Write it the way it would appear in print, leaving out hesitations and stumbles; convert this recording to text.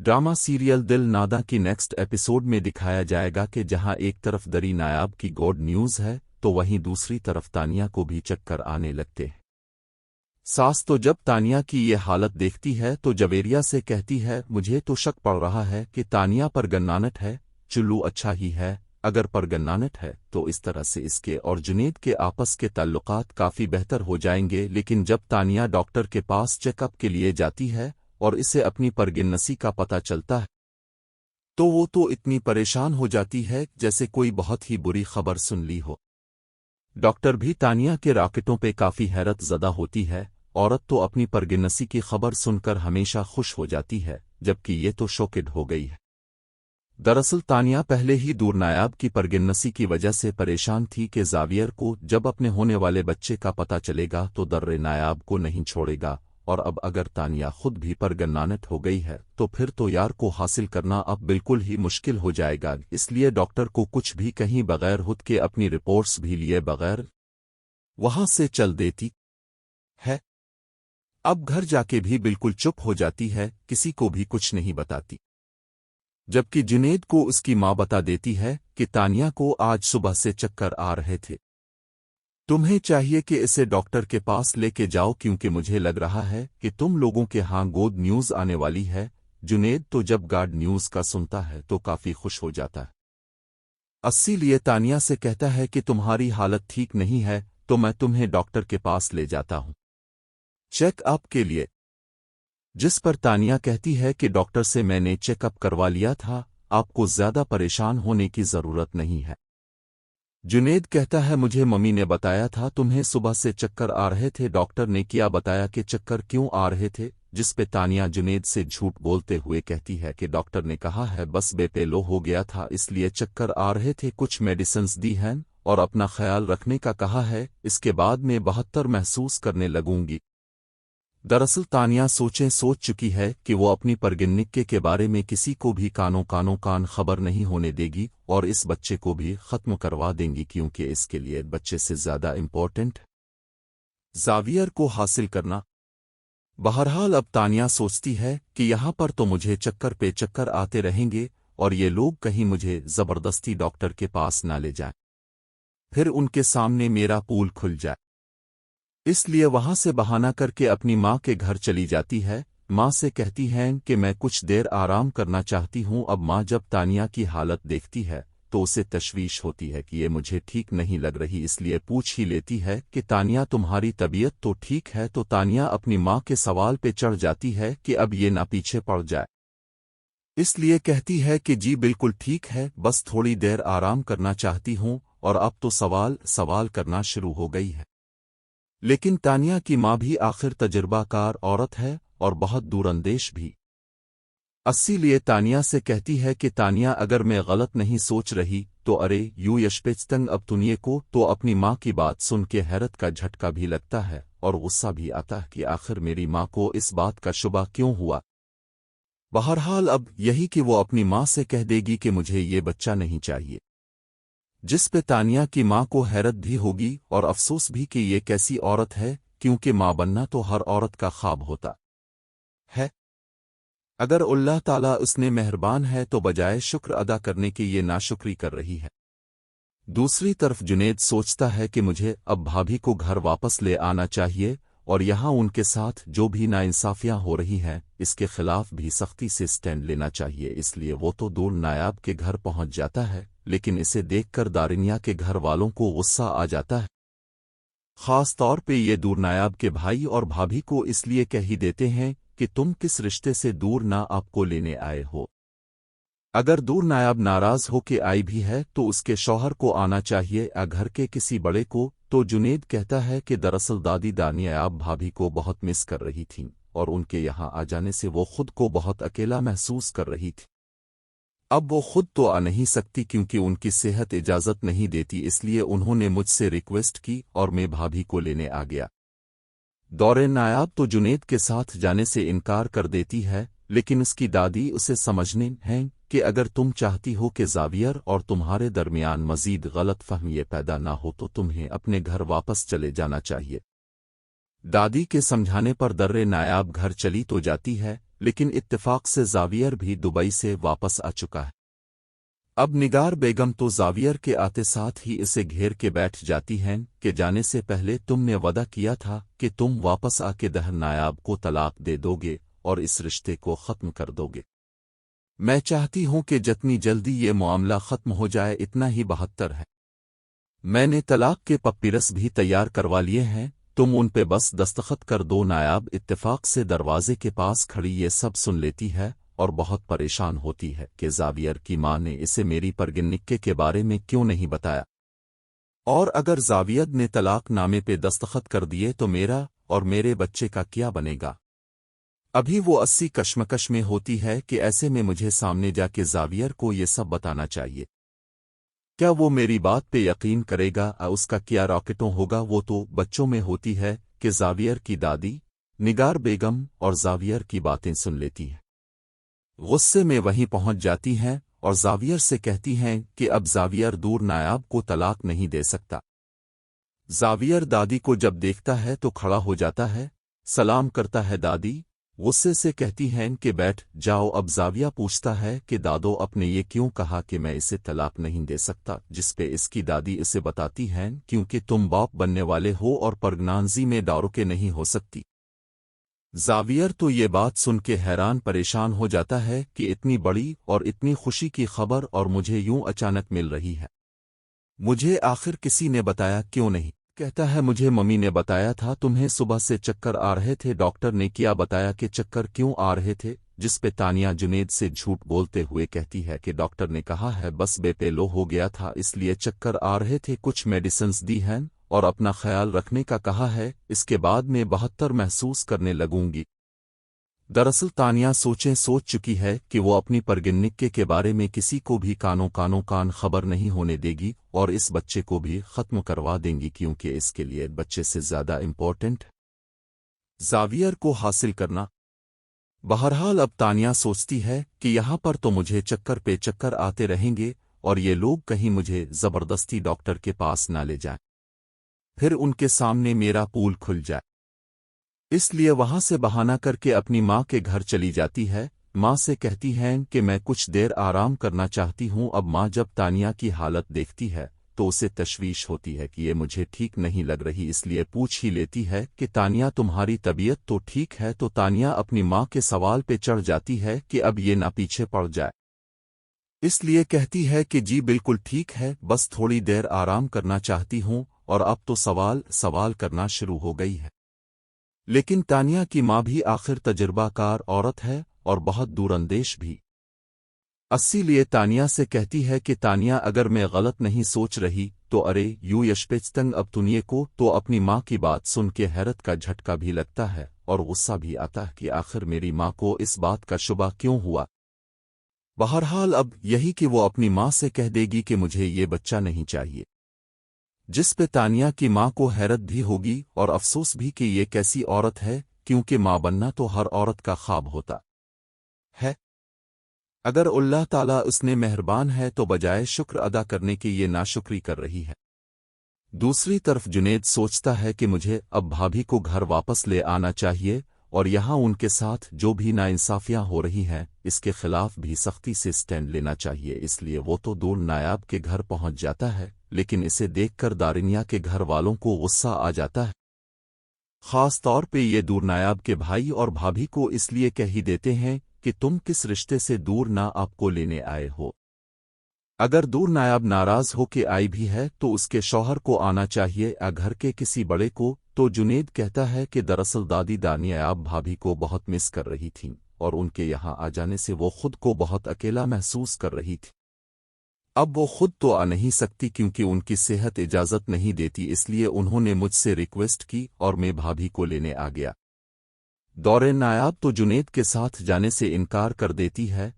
Drama serial दिल नादा की next episode में दिखाया जाएगा कि जहां एक तरफ दरी नायाब की गुड न्यूज़ है तो वहीं दूसरी तरफ तानिया को भी चक्कर आने लगते हैं। सास तो जब तानिया की ये हालत देखती है तो जवेरिया से कहती है, मुझे तो शक पड़ रहा है कि तानिया पर गन्नानट है। चुल्लू अच्छा ही है, अगर पर गन्नानट है तो इस तरह से इसके और जुनेद के आपस के ताल्लुकात काफ़ी बेहतर हो जाएंगे। लेकिन जब तानिया डॉक्टर के पास चेकअप के लिए जाती है और इसे अपनी परगिनसी का पता चलता है तो वो तो इतनी परेशान हो जाती है जैसे कोई बहुत ही बुरी खबर सुन ली हो। डॉक्टर भी तानिया के राकेटों पे काफ़ी हैरत ज़दा होती है। औरत तो अपनी परगिनसी की खबर सुनकर हमेशा खुश हो जाती है, जबकि ये तो शॉकेड हो गई है। दरअसल तानिया पहले ही दूर नायाब की परगिनसी की वजह से परेशान थी कि जावियर को जब अपने होने वाले बच्चे का पता चलेगा तो दर्रे नायाब को नहीं छोड़ेगा, और अब अगर तानिया खुद भी परगन्नानट हो गई है तो फिर तो यार को हासिल करना अब बिल्कुल ही मुश्किल हो जाएगा। इसलिए डॉक्टर को कुछ भी कहीं बगैर खुद के अपनी रिपोर्ट्स भी लिए बगैर वहां से चल देती है। अब घर जाके भी बिल्कुल चुप हो जाती है, किसी को भी कुछ नहीं बताती। जबकि जुनेद को उसकी मां बता देती है कि तानिया को आज सुबह से चक्कर आ रहे थे। तुम्हें चाहिए कि इसे डॉक्टर के पास लेके जाओ क्योंकि मुझे लग रहा है कि तुम लोगों के हां गुड न्यूज़ आने वाली है। जुनेद तो जब गुड न्यूज़ का सुनता है तो काफी खुश हो जाता है। इसीलिए तानिया से कहता है कि तुम्हारी हालत ठीक नहीं है तो मैं तुम्हें डॉक्टर के पास ले जाता हूं चेकअप के लिए। जिस पर तानिया कहती है कि डॉक्टर से मैंने चेकअप करवा लिया था, आपको ज्यादा परेशान होने की जरूरत नहीं है। जुनेद कहता है, मुझे मम्मी ने बताया था तुम्हें सुबह से चक्कर आ रहे थे। डॉक्टर ने क्या बताया कि चक्कर क्यों आ रहे थे? जिस पे तानिया जुनेद से झूठ बोलते हुए कहती है कि डॉक्टर ने कहा है बस बेपेलो हो गया था इसलिए चक्कर आ रहे थे, कुछ मेडिसिन्स दी हैं और अपना ख्याल रखने का कहा है, इसके बाद मैं 72 महसूस करने लगूंगी। दरअसल तानिया सोच चुकी है कि वो अपनी परगिन्निक्के के बारे में किसी को भी कान खबर नहीं होने देगी और इस बच्चे को भी खत्म करवा देंगी क्योंकि इसके लिए बच्चे से ज्यादा इम्पोर्टेंट जावियर को हासिल करना। बहरहाल अब तानिया सोचती है कि यहाँ पर तो मुझे चक्कर पे चक्कर आते रहेंगे और ये लोग कहीं मुझे जबरदस्ती डॉक्टर के पास ना ले जाएं, फिर उनके सामने मेरा पूल खुल जाए। इसलिए वहां से बहाना करके अपनी माँ के घर चली जाती है। माँ से कहती है कि मैं कुछ देर आराम करना चाहती हूँ। अब माँ जब तानिया की हालत देखती है तो उसे तशवीश होती है कि ये मुझे ठीक नहीं लग रही, इसलिए पूछ ही लेती है कि तानिया तुम्हारी तबीयत तो ठीक है? तो तानिया अपनी माँ के सवाल पे चढ़ जाती है कि अब ये ना पीछे पड़ जाए, इसलिए कहती है कि जी बिल्कुल ठीक है, बस थोड़ी देर आराम करना चाहती हूँ। और अब तो सवाल करना शुरू हो गई है। लेकिन तानिया की माँ भी आखिर तजुर्बाकार औरत है और बहुत दूरंदेश भी। इसीलिए तानिया से कहती है कि तानिया अगर मैं गलत नहीं सोच रही तो अरे यू यशपेचतंग अब तुनिये को तो अपनी माँ की बात सुन के हैरत का झटका भी लगता है और गुस्सा भी आता है कि आखिर मेरी माँ को इस बात का शुबा क्यों हुआ। बहरहाल अब यही कि वो अपनी माँ से कह देगी कि मुझे ये बच्चा नहीं चाहिए, जिस पे तानिया की माँ को हैरत भी होगी और अफसोस भी कि ये कैसी औरत है, क्योंकि माँ बनना तो हर औरत का ख्वाब होता है। अगर अल्लाह ताला उसने मेहरबान है तो बजाय शुक्र अदा करने के ये नाशुक्री कर रही है। दूसरी तरफ जुनेद सोचता है कि मुझे अब भाभी को घर वापस ले आना चाहिए और यहाँ उनके साथ जो भी नाइंसाफियां हो रही हैं इसके खिलाफ भी सख्ती से स्टैंड लेना चाहिए। इसलिए वो तो दूर नायाब के घर पहुंच जाता है, लेकिन इसे देखकर दारिनिया के घर वालों को गुस्सा आ जाता है। खास तौर पे ये दूर नायाब के भाई और भाभी को इसलिए कह ही देते हैं कि तुम किस रिश्ते से दूर ना आपको लेने आए हो। अगर दूर नायाब नाराज हो के आई भी है तो उसके शौहर को आना चाहिए या घर के किसी बड़े को। तो जुनेद कहता है कि दरअसल दादी नायाब भाभी को बहुत मिस कर रही थीं और उनके यहाँ आ जाने से वो खुद को बहुत अकेला महसूस कर रही थी। अब वो खुद तो आ नहीं सकती क्योंकि उनकी सेहत इजाजत नहीं देती, इसलिए उन्होंने मुझसे रिक्वेस्ट की और मैं भाभी को लेने आ गया। दौरे नायाब तो जुनेद के साथ जाने से इनकार कर देती है, लेकिन उसकी दादी उसे समझने हैं कि अगर तुम चाहती हो कि जावियर और तुम्हारे दरमियान मजीद गलत फहमी पैदा ना हो तो तुम्हें अपने घर वापस चले जाना चाहिए। दादी के समझाने पर दर्रे नायाब घर चली तो जाती है, लेकिन इत्तेफाक से जावियर भी दुबई से वापस आ चुका है। अब निगार बेगम तो जावियर के आते साथ ही इसे घेर के बैठ जाती हैं कि जाने से पहले तुमने वादा किया था कि तुम वापस आके दहर नायाब को तलाक दे दोगे और इस रिश्ते को ख़त्म कर दोगे। मैं चाहती हूं कि जितनी जल्दी ये मामला ख़त्म हो जाए इतना ही बेहतर है। मैंने तलाक के पप्पीरस भी तैयार करवा लिए हैं, तुम उन पे बस दस्तखत कर दो। नायाब इत्तेफाक से दरवाजे के पास खड़ी ये सब सुन लेती है और बहुत परेशान होती है कि जावियर की माँ ने इसे मेरी परगिनिक्के के बारे में क्यों नहीं बताया, और अगर जावियर ने तलाक नामे पे दस्तखत कर दिए तो मेरा और मेरे बच्चे का क्या बनेगा। अभी वो 80 कश्मकश में होती है कि ऐसे में मुझे सामने जाके जावियर को ये सब बताना चाहिए। क्या वो मेरी बात पे यकीन करेगा उसका क्या रॉकेटों होगा। वो तो बच्चों में होती है कि जावियर की दादी निगार बेगम और जावियर की बातें सुन लेती है, गुस्से में वहीं पहुंच जाती हैं और जावियर से कहती हैं कि अब जावियर दूर नायाब को तलाक नहीं दे सकता। जावियर दादी को जब देखता है तो खड़ा हो जाता है, सलाम करता है। दादी गुस्से से कहती हैं कि बैठ जाओ। अब जाविया पूछता है कि दादो आपने ये क्यों कहा कि मैं इसे तलाक नहीं दे सकता, जिस पे इसकी दादी इसे बताती हैं क्योंकि तुम बाप बनने वाले हो और प्रेगनेंसी में दारोके नहीं हो सकती। जावियर तो ये बात सुन के हैरान परेशान हो जाता है कि इतनी बड़ी और इतनी खुशी की खबर और मुझे यूं अचानक मिल रही है, मुझे आखिर किसी ने बताया क्यों नहीं। कहता है मुझे मम्मी ने बताया था तुम्हें सुबह से चक्कर आ रहे थे। डॉक्टर ने क्या बताया कि चक्कर क्यों आ रहे थे, जिस पे तानिया जुनेद से झूठ बोलते हुए कहती है कि डॉक्टर ने कहा है बस बेपेलो हो गया था इसलिए चक्कर आ रहे थे, कुछ मेडिसिन्स दी हैं और अपना ख्याल रखने का कहा है, इसके बाद मैं बेहतर महसूस करने लगूंगी। दरअसल तानिया सोच चुकी है कि वो अपनी परगिनिक्के के बारे में किसी को भी कान खबर नहीं होने देगी और इस बच्चे को भी ख़त्म करवा देंगी क्योंकि इसके लिए बच्चे से ज़्यादा इम्पोर्टेंट जावियर को हासिल करना। बहरहाल अब तानिया सोचती है कि यहाँ पर तो मुझे चक्कर पे चक्कर आते रहेंगे और ये लोग कहीं मुझे ज़बरदस्ती डॉक्टर के पास ना ले जाएं, फिर उनके सामने मेरा पूल खुल जाए। इसलिए वहां से बहाना करके अपनी माँ के घर चली जाती है। माँ से कहती हैं कि मैं कुछ देर आराम करना चाहती हूँ। अब माँ जब तानिया की हालत देखती है तो उसे तशवीश होती है कि ये मुझे ठीक नहीं लग रही, इसलिए पूछ ही लेती है कि तानिया तुम्हारी तबीयत तो ठीक है। तो तानिया अपनी माँ के सवाल पे चढ़ जाती है कि अब ये ना पीछे पड़ जाए, इसलिए कहती है कि जी बिल्कुल ठीक है, बस थोड़ी देर आराम करना चाहती हूँ। और अब तो सवाल करना शुरू हो गई है। लेकिन तानिया की माँ भी आखिर तजुर्बाकार औरत है और बहुत दूरंदेश भी, इसीलिए तानिया से कहती है कि तानिया अगर मैं गलत नहीं सोच रही तो अरे यू यशपेचतंग अब तुनिए को। तो अपनी माँ की बात सुन के हैरत का झटका भी लगता है और गुस्सा भी आता है कि आखिर मेरी माँ को इस बात का शुबा क्यों हुआ। बहरहाल अब यही कि वो अपनी माँ से कह देगी कि मुझे ये बच्चा नहीं चाहिए, जिस पे तानिया की माँ को हैरत भी होगी और अफसोस भी कि ये कैसी औरत है, क्योंकि माँ बनना तो हर औरत का ख्वाब होता है। अगर अल्लाह ताला उसने मेहरबान है तो बजाय शुक्र अदा करने के ये नाशुक्री कर रही है। दूसरी तरफ जुनेद सोचता है कि मुझे अब भाभी को घर वापस ले आना चाहिए और यहाँ उनके साथ जो भी नाइंसाफियाँ हो रही हैं इसके खिलाफ भी सख्ती से स्टैंड लेना चाहिए। इसलिए वो तो दूर नायाब के घर पहुँच जाता है, लेकिन इसे देखकर दारिनिया के घर वालों को गुस्सा आ जाता है। ख़ास तौर पे ये दूर नायाब के भाई और भाभी को इसलिए कह ही देते हैं कि तुम किस रिश्ते से दूर ना आपको लेने आए हो। अगर दूर नायाब नाराज हो के आई भी है तो उसके शौहर को आना चाहिए या घर के किसी बड़े को। तो जुनेद कहता है कि दरअसल दादी नायाब भाभी को बहुत मिस कर रही थीं और उनके यहाँ आ जाने से वो खुद को बहुत अकेला महसूस कर रही थी। अब वो खुद तो आ नहीं सकती क्योंकि उनकी सेहत इजाज़त नहीं देती, इसलिए उन्होंने मुझसे रिक्वेस्ट की और मैं भाभी को लेने आ गया। दौरे नायाब तो जुनेद के साथ जाने से इनकार कर देती है,